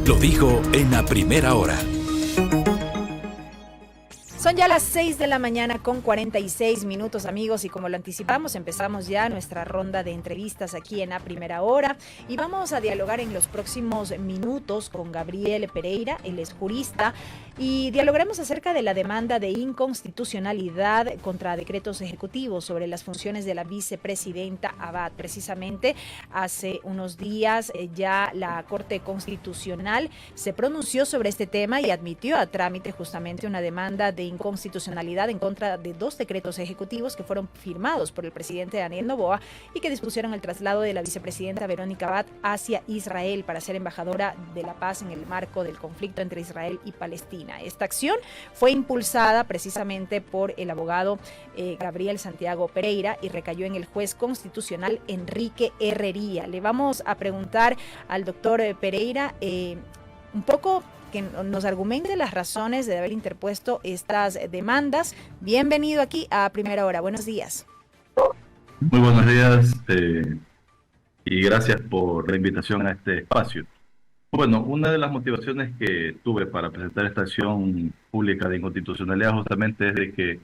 Lo dijo en la primera hora. Son ya las 6 de la mañana con 46 minutos, amigos, y como lo anticipamos, empezamos ya nuestra ronda de entrevistas aquí en A Primera Hora y vamos a dialogar en los próximos minutos con Gabriel Pereira, él es jurista, y dialogaremos acerca de la demanda de inconstitucionalidad contra decretos ejecutivos sobre las funciones de la vicepresidenta Abad. Precisamente hace unos días ya la Corte Constitucional se pronunció sobre este tema y admitió a trámite justamente una demanda de inconstitucionalidad en contra de 2 decretos ejecutivos que fueron firmados por el presidente Daniel Noboa y que dispusieron el traslado de la vicepresidenta Verónica Abad hacia Israel para ser embajadora de la paz en el marco del conflicto entre Israel y Palestina. Esta acción fue impulsada precisamente por el abogado Gabriel Santiago Pereira y recayó en el juez constitucional Enrique Herrería. Le vamos a preguntar al doctor Pereira un poco que nos argumente las razones de haber interpuesto estas demandas. Bienvenido aquí a Primera Hora. Buenos días. Muy buenos días y gracias por la invitación a este espacio. Bueno, una de las motivaciones que tuve para presentar esta acción pública de inconstitucionalidad justamente es de que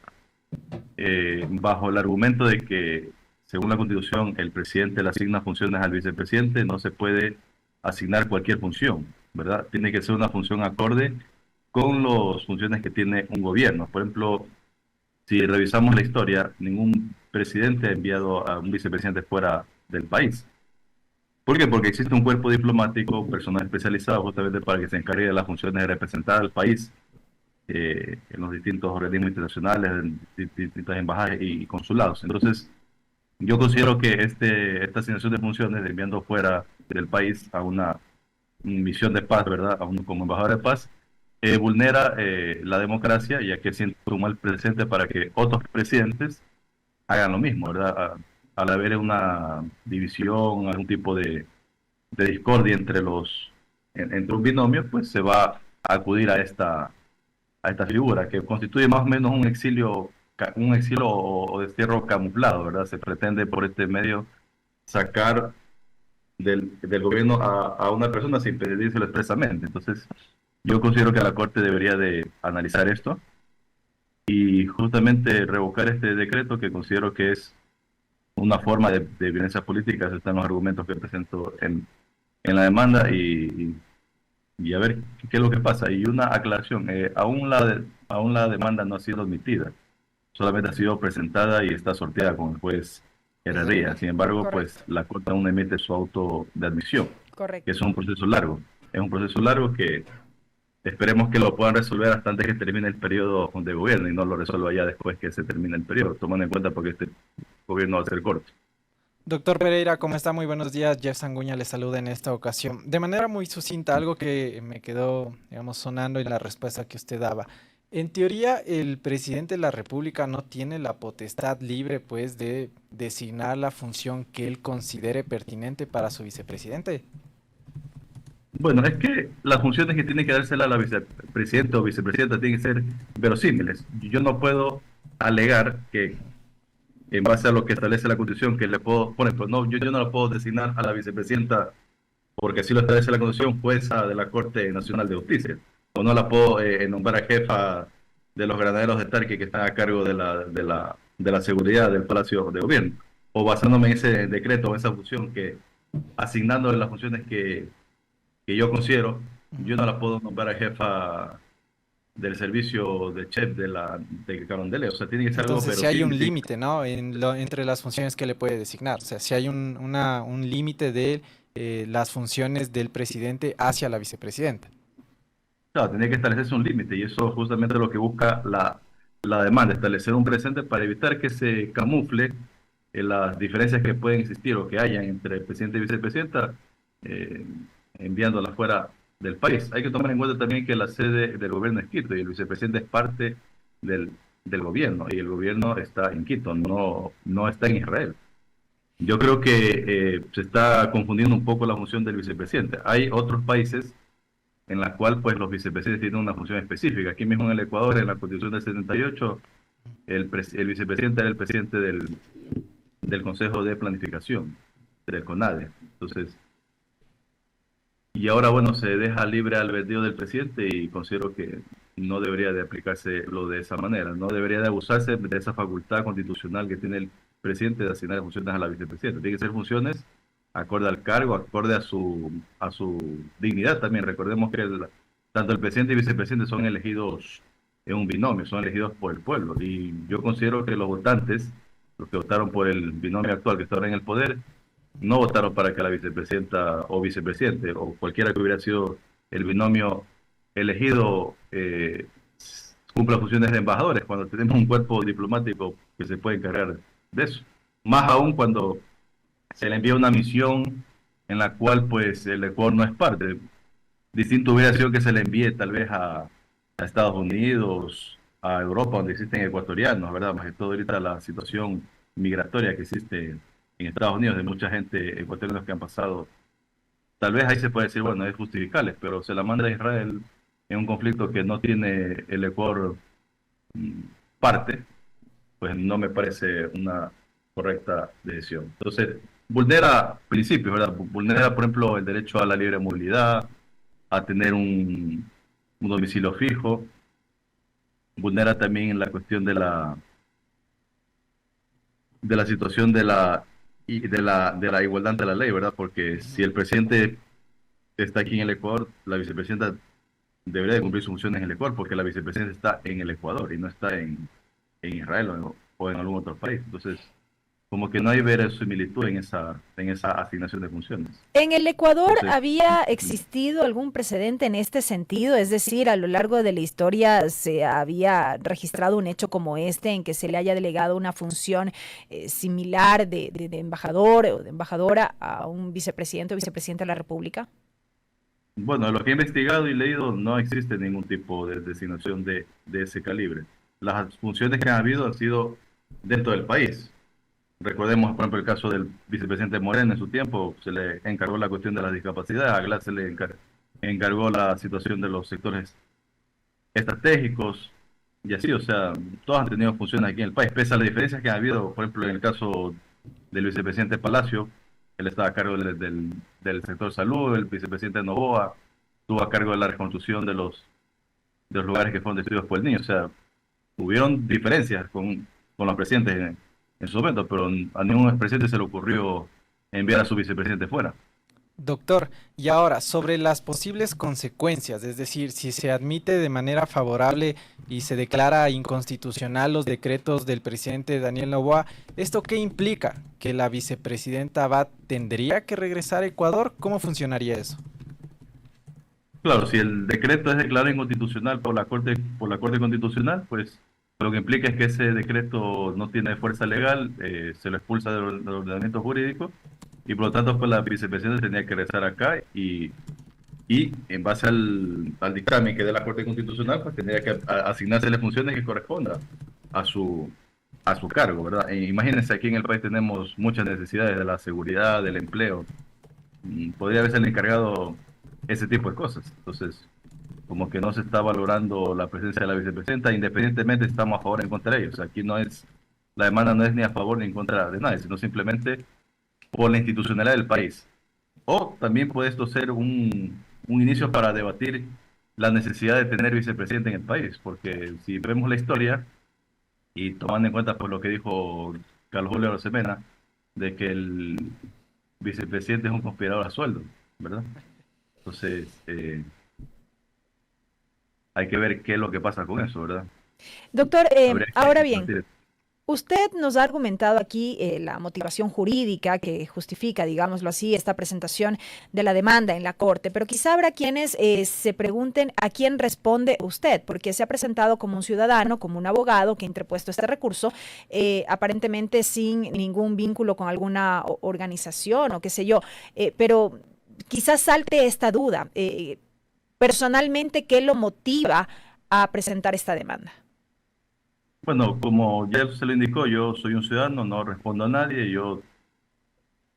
bajo el argumento de que según la Constitución el presidente le asigna funciones al vicepresidente, no se puede asignar cualquier función, ¿verdad? Tiene que ser una función acorde con las funciones que tiene un gobierno. Por ejemplo, si revisamos la historia, ningún presidente ha enviado a un vicepresidente fuera del país. ¿Por qué? Porque existe un cuerpo diplomático, personal especializado justamente para que se encargue de las funciones de representar al país en los distintos organismos internacionales, en distintas embajadas y consulados. Entonces, yo considero que esta asignación de funciones, de enviando fuera del país a una misión de paz, ¿verdad? A uno como embajador de paz, vulnera la democracia, ya que siente un mal precedente para que otros presidentes hagan lo mismo, ¿verdad? Al haber una división, algún tipo de discordia entre un binomio, pues se va a acudir a esta figura que constituye más o menos un exilio o destierro camuflado, ¿verdad? Se pretende por este medio sacar del gobierno a una persona sin pedírselo expresamente. Entonces, yo considero que la Corte debería de analizar esto y justamente revocar este decreto, que considero que es una forma de violencia política. Esos están los argumentos que presento en la demanda y a ver qué es lo que pasa. Y una aclaración, aún la demanda no ha sido admitida, solamente ha sido presentada y está sorteada con el juez Herrería. Sin embargo, Correcto. pues la Corte aún emite su auto de admisión, Correcto. que es un proceso largo. Es un proceso largo que esperemos que lo puedan resolver hasta antes que termine el periodo de gobierno y no lo resuelva ya después que se termine el periodo, tomando en cuenta porque este gobierno va a ser corto. Doctor Pereira, ¿cómo está? Muy buenos días. Jeff Sanguña le saluda en esta ocasión. De manera muy sucinta, algo que me quedó, digamos, sonando en la respuesta que usted daba. En teoría, el presidente de la República no tiene la potestad libre, pues, de designar la función que él considere pertinente para su vicepresidente. Bueno, es que las funciones que tiene que dársela a la vicepresidenta o vicepresidenta tienen que ser verosímiles. Yo no puedo alegar que en base a lo que establece la Constitución, que le puedo poner, pues no, yo no la puedo designar a la vicepresidenta porque así lo establece la Constitución, jueza de la Corte Nacional de Justicia, o no la puedo nombrar a jefa de los granaderos de Tarque que están a cargo de la seguridad del Palacio de Gobierno, o basándome en ese decreto o esa función, que asignándole las funciones que yo considero, yo no la puedo nombrar a jefa del servicio de chef de Carondelet. O sea, tiene que ser algo Entonces, si hay un verosímil. límite, ¿no? Entre las funciones que le puede designar. O sea, si hay un límite de las funciones del presidente hacia la vicepresidenta. Claro, tiene que establecerse un límite y eso justamente es lo que busca la demanda, establecer un precedente para evitar que se camufle las diferencias que pueden existir o que hayan entre el presidente y vicepresidenta, eh, enviándola fuera del país. Hay que tomar en cuenta también que la sede del gobierno es Quito y el vicepresidente es parte del gobierno y el gobierno está en Quito, no está en Israel. Yo creo que se está confundiendo un poco la función del vicepresidente. Hay otros países en la cual pues los vicepresidentes tienen una función específica. Aquí mismo en el Ecuador, en la Constitución del 78, el vicepresidente era el presidente del Consejo de Planificación, del CONADE. Entonces, y ahora, bueno, se deja libre albedrío del presidente y considero que no debería de aplicarse lo de esa manera, no debería de abusarse de esa facultad constitucional que tiene el presidente de asignar funciones a la vicepresidenta. Tiene que ser funciones acorde al cargo, acorde a su dignidad también. Recordemos que tanto el presidente y vicepresidente son elegidos en un binomio, son elegidos por el pueblo. Y yo considero que los votantes, los que votaron por el binomio actual que está ahora en el poder, no votaron para que la vicepresidenta o vicepresidente o cualquiera que hubiera sido el binomio elegido cumpla funciones de embajadores, cuando tenemos un cuerpo diplomático que se puede encargar de eso. Más aún cuando se le envía una misión en la cual pues el Ecuador no es parte. Distinto hubiera sido que se le envíe tal vez a Estados Unidos, a Europa, donde existen ecuatorianos, ¿verdad? Más que todo ahorita la situación migratoria que existe en Estados Unidos, de mucha gente ecuatoriana que han pasado. Tal vez ahí se puede decir, bueno, es justificable, pero se la manda a Israel en un conflicto que no tiene el Ecuador parte, pues no me parece una correcta decisión. Entonces, vulnera principios, ¿verdad? Vulnera, por ejemplo, el derecho a la libre movilidad, a tener un domicilio fijo, vulnera también la cuestión de la situación de la igualdad ante la ley, ¿verdad? Porque si el presidente está aquí en el Ecuador, la vicepresidenta debería de cumplir sus funciones en el Ecuador, porque la vicepresidenta está en el Ecuador y no está en Israel o en algún otro país. Entonces, como que no hay verosimilitud en esa asignación de funciones. ¿En el Ecuador Entonces, había existido algún precedente en este sentido? Es decir, a lo largo de la historia se había registrado un hecho como este en que se le haya delegado una función similar de embajador o de embajadora a un vicepresidente o vicepresidente de la República. bueno, lo que he investigado y leído, no existe ningún tipo de designación de ese calibre. Las funciones que han habido han sido dentro del país. Recordemos, por ejemplo, el caso del vicepresidente Moreno en su tiempo, se le encargó la cuestión de la discapacidad, a Glass se le encargó la situación de los sectores estratégicos, y así, o sea, todos han tenido funciones aquí en el país, pese a las diferencias que ha habido, por ejemplo, en el caso del vicepresidente Palacio, él estaba a cargo del sector salud, el vicepresidente Novoa estuvo a cargo de la reconstrucción de los lugares que fueron destruidos por el niño, o sea, hubieron diferencias con los presidentes en su momento, pero a ningún expresidente se le ocurrió enviar a su vicepresidente fuera. Doctor, y ahora, sobre las posibles consecuencias, es decir, si se admite de manera favorable y se declara inconstitucional los decretos del presidente Daniel Noboa, ¿esto qué implica? ¿Que la vicepresidenta Abad tendría que regresar a Ecuador? ¿Cómo funcionaría eso? Claro, si el decreto es declarado inconstitucional por la Corte Constitucional, pues lo que implica es que ese decreto no tiene fuerza legal, se lo expulsa del ordenamiento jurídico y por lo tanto pues la vicepresidenta tenía que regresar acá y en base al dictamen que dé la Corte Constitucional, pues tendría que asignarse las funciones que correspondan a su cargo, ¿verdad? Imagínense, aquí en el país tenemos muchas necesidades de la seguridad, del empleo. Podría haberse encargado ese tipo de cosas. Entonces, como que no se está valorando la presencia de la vicepresidenta, independientemente si estamos a favor o en contra de ellos. Aquí la demanda no es ni a favor ni en contra de nadie, sino simplemente por la institucionalidad del país. O también puede esto ser un inicio para debatir la necesidad de tener vicepresidente en el país, porque si vemos la historia y tomando en cuenta pues lo que dijo Carlos Julio Arosemena, de que el vicepresidente es un conspirador a sueldo, ¿verdad? Entonces, hay que ver qué es lo que pasa con eso, ¿verdad? Doctor, ahora bien, debatir. usted nos ha argumentado aquí la motivación jurídica que justifica, digámoslo así, esta presentación de la demanda en la Corte, pero quizá habrá quienes se pregunten a quién responde usted, porque se ha presentado como un ciudadano, como un abogado que ha interpuesto este recurso, aparentemente sin ningún vínculo con alguna organización o qué sé yo, pero quizás salte esta duda. Personalmente, ¿qué lo motiva a presentar esta demanda? Bueno, como ya se lo indicó, yo soy un ciudadano, no respondo a nadie. Yo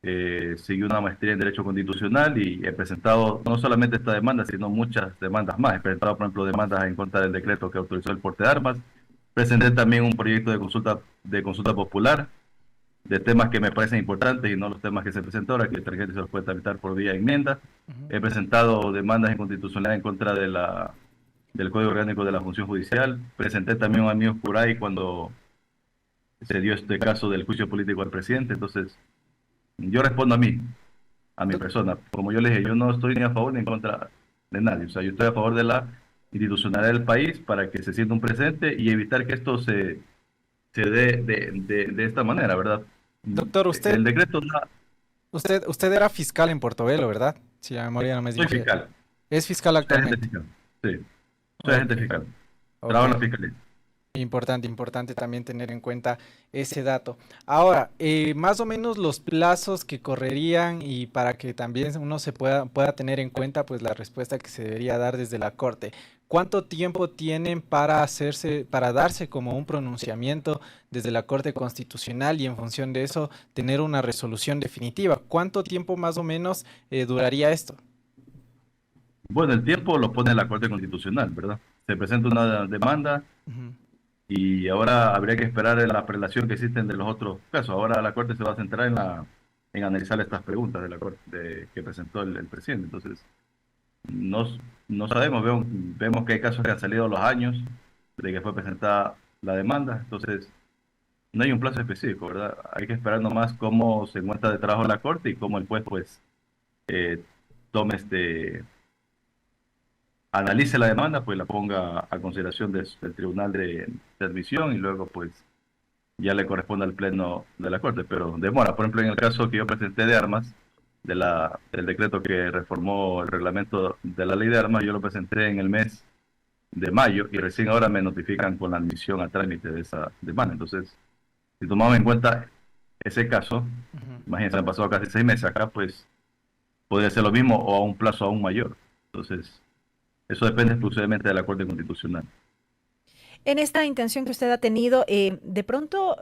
seguí una maestría en Derecho Constitucional y he presentado no solamente esta demanda, sino muchas demandas más. He presentado, por ejemplo, demandas en contra del decreto que autorizó el porte de armas. Presenté también un proyecto de consulta popular de temas que me parecen importantes y no los temas que se presentan ahora, que el gente se los puede tramitar por vía enmienda. Ujú. He presentado demandas inconstitucionales en contra del Código Orgánico de la Función Judicial. Presenté también un amigo por ahí cuando se dio este caso del juicio político al presidente. Entonces, yo respondo a mi persona. Como yo le dije, yo no estoy ni a favor ni en contra de nadie. O sea, yo estoy a favor de la institucionalidad del país para que se sienta un presente y evitar que esto se dé de esta manera, ¿verdad? Doctor, El decreto usted era fiscal en Portobelo, ¿verdad? Si la memoria no me soy dice. fiscal, ¿Es fiscal soy agente actualmente? fiscal, sí, soy Ok, agente fiscal, ok. trabajo en la fiscalía. Importante, importante también tener en cuenta ese dato. Ahora, más o menos los plazos que correrían y para que también uno pueda tener en cuenta pues la respuesta que se debería dar desde la Corte. ¿Cuánto tiempo tienen para darse como un pronunciamiento desde la Corte Constitucional y en función de eso tener una resolución definitiva? ¿Cuánto tiempo más o menos duraría esto? Bueno, el tiempo lo pone la Corte Constitucional, ¿verdad? Se presenta una demanda Ujú. y ahora habría que esperar en la prelación que existen de los otros casos. Ahora la Corte se va a centrar en analizar estas preguntas de la Corte que presentó el presidente. Entonces, no, no sabemos, vemos que hay casos que han salido a los años de que fue presentada la demanda. Entonces, no hay un plazo específico, ¿verdad? Hay que esperar nomás cómo se encuentra de trabajo la Corte y cómo el juez, pues, eh, tome analice la demanda, pues la ponga a consideración del Tribunal de Admisión y luego, pues, ya le corresponde al Pleno de la Corte. Pero demora, por ejemplo, en el caso que yo presenté de armas, del decreto que reformó el reglamento de la ley de armas, yo lo presenté en el mes de mayo y recién ahora me notifican con la admisión a trámite de esa demanda. Entonces, si tomamos en cuenta ese caso, Ujú. imagínense, han pasado casi 6 meses acá, pues podría ser lo mismo o a un plazo aún mayor. Entonces, eso depende exclusivamente de la Corte Constitucional. En esta intención que usted ha tenido, de pronto,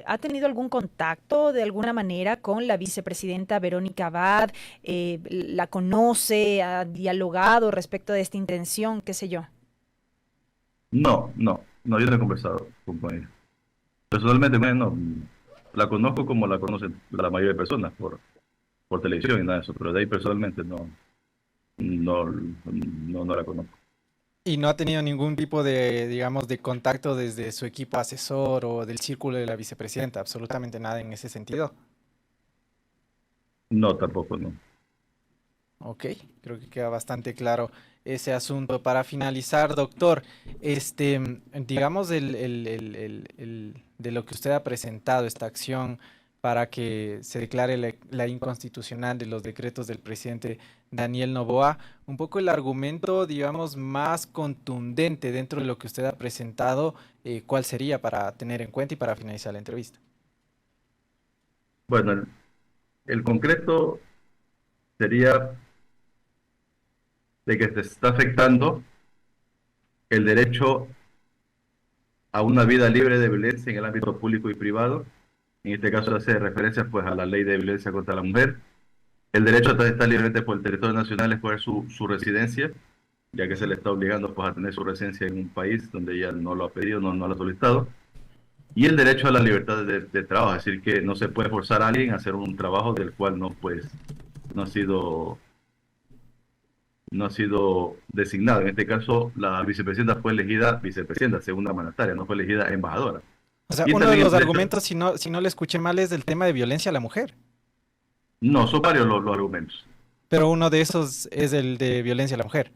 ¿ha tenido algún contacto de alguna manera con la vicepresidenta Verónica Abad? ¿La conoce? ¿Ha dialogado respecto de esta intención? ¿Qué sé yo? No, no, no, yo no he conversado con ella. Personalmente, bueno, no, la conozco como la conocen la mayoría de personas por televisión y nada de eso, pero de ahí personalmente no la conozco. Y no ha tenido ningún tipo de, digamos, de contacto desde su equipo asesor o del círculo de la vicepresidenta, absolutamente nada en ese sentido. No, tampoco, no. Ok, creo que queda bastante claro ese asunto. Para finalizar, doctor, digamos, de lo que usted ha presentado, esta acción para que se declare la inconstitucional de los decretos del presidente Daniel Noboa, un poco el argumento, digamos, más contundente dentro de lo que usted ha presentado, ¿cuál sería para tener en cuenta y para finalizar la entrevista? Bueno, el concreto sería de que se está afectando el derecho a una vida libre de violencia en el ámbito público y privado. En este caso hace referencia pues a la ley de violencia contra la mujer, el derecho a estar libremente por el territorio nacional, escoger su residencia, ya que se le está obligando pues a tener su residencia en un país donde ella no lo ha pedido, no lo ha solicitado, y el derecho a la libertad de trabajo, es decir, que no se puede forzar a alguien a hacer un trabajo del cual no ha sido no ha sido designado. En este caso, la vicepresidenta fue elegida vicepresidenta, segunda mandataria, no fue elegida embajadora. O sea, Y uno de también los el derecho, argumentos, si no le escuché mal, es del tema de violencia a la mujer. no, son varios los argumentos. Pero uno de esos es el de violencia a la mujer.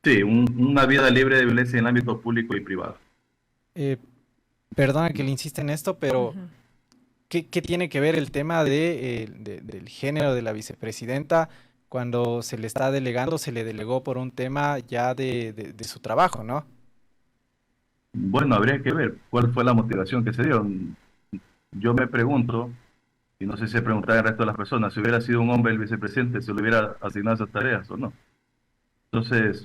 Sí, una vida libre de violencia en el ámbito público y privado. Eh, Perdona que le insiste en esto, pero Ujú. ¿qué tiene que ver el tema del género de la vicepresidenta cuando se le está delegando, se le delegó por un tema ya de su trabajo, ¿no? Bueno, habría que ver cuál fue la motivación que se dio. Yo me pregunto, y no sé si se preguntaba el resto de las personas, si hubiera sido un hombre el vicepresidente, se le hubiera asignado esas tareas o no. Entonces,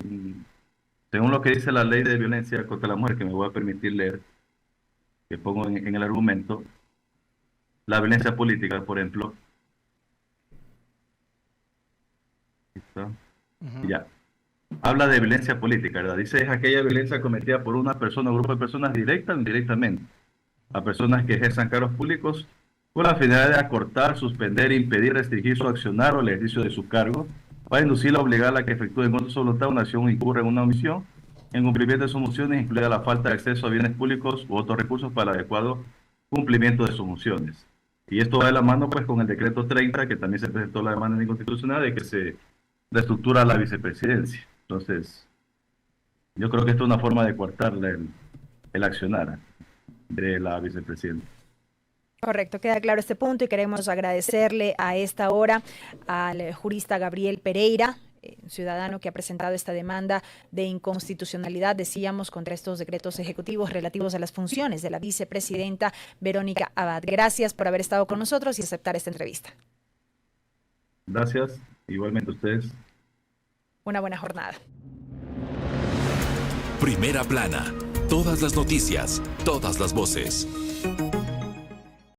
según lo que dice la ley de violencia contra la mujer, que me voy a permitir leer, que pongo en el argumento, la violencia política, por ejemplo, ¿está? Ujú. Ya, habla de violencia política, ¿verdad? Dice es aquella violencia cometida por una persona o grupo de personas directa o indirectamente, a personas que ejerzan cargos públicos con la finalidad de acortar, suspender, impedir, restringir su accionar o el ejercicio de su cargo, para inducirla o obligarla a que efectúe en contra de su voluntad una acción o incurra en una omisión en cumplimiento de sus funciones, incluida la falta de acceso a bienes públicos u otros recursos para el adecuado cumplimiento de sus funciones. Y esto va de la mano pues con el decreto 30, que también se presentó la demanda inconstitucional de que se reestructura la vicepresidencia. Entonces, yo creo que esto es una forma de coartarle el accionar de la vicepresidenta. Correcto, queda claro este punto y queremos agradecerle a esta hora al jurista Gabriel Pereira, ciudadano que ha presentado esta demanda de inconstitucionalidad, decíamos, contra estos decretos ejecutivos relativos a las funciones de la vicepresidenta Verónica Abad. Gracias por haber estado con nosotros y aceptar esta entrevista. Gracias, igualmente a ustedes. Una buena jornada. Primera plana, todas las noticias, todas las voces.